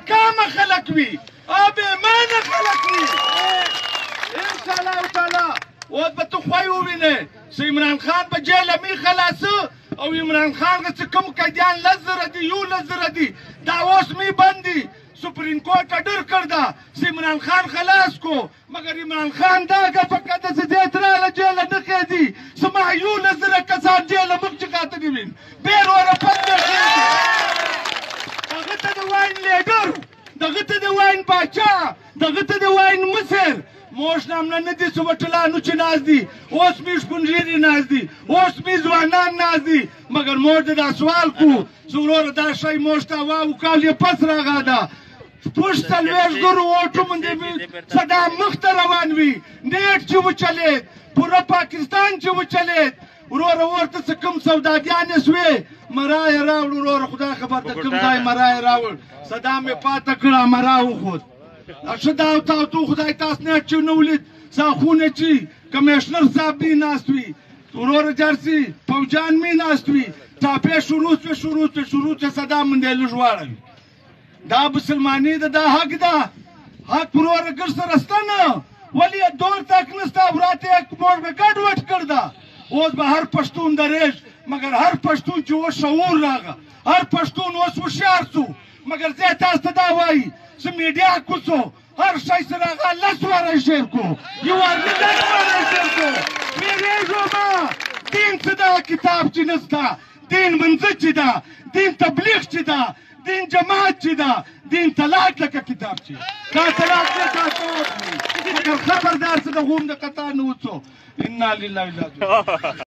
ناکامه خلک وي او بېمانه خلک وي انشاءالله تعالی اوس به ته خوی ووینې چې عمران خان به جیله می خلاصه او عمران خان چې کوم قیدیان 10,000 دي 11,000 دي دا اوس می بندي سپریم کورټ اډر کړدا چې عمران خان خلاص کو مګر عمران خان دا ګپه کده چې دې تراله جیله نه خېدي چې ما 11,000 کسان جیله مخ چکاته دي وین بیر وره پنده خېدي دغه ته د واین لیډر دغه ته د واین باچا دغه ته د واین مصر موش نامنا نه دي چې وټلانو چې ناز دي اوس مې شپونژیري ناز دي اوس مې ځوانان ناز دي مګر موږ دا سوال کو چې وروره دا شی موږ ته واو کال یې پس راغا ده شپږ څلوېښت زرو اوټو باندې صدام مخ ته روان وي نیټ چې وچلېد پوره پاکستان چې وچلېد وروره ورته څه کوم سوداګانې سوې مرا یې راوړ وروره خدای خبر ته کوم ځای مرا یې راوړ صدام یې پاته کړه مرا وخوت ښه دا تاسو خدای تاسو نه چې نه ولید ساخونه چې کمیشنر صاحب بې ناست وي وروره جرسي فوجان مې ناست وي ټاپې شروع شوې صدام باندې لږ واړوي دا مسلماني ده دا حق ده حق وروره ګر سره شته نه ولې یې دور تک نسته وراته یې موږ به ګډوډ کړ ده اوس به هر پښتون درېږ مګر هر پښتون چې اوس شعور راغه هر پښتون اوس هوښیار شو مګر زه تاسو ته دا وایي چې میډیا کوڅو هر شی سره هغه 10 واره شیر کو یو وار نه 10 واره شیر کو ویرېږو ما دین څه ده کتاب چې نسته دین منځه چې ده دین تبلیغ چې ده دین جماعت چې ده دین طلاق لکه کتاب چې دا طلاق نه تاسو مګر خبردار څه د غوم د قطار نه وڅو انا لله و انا الیه راجعون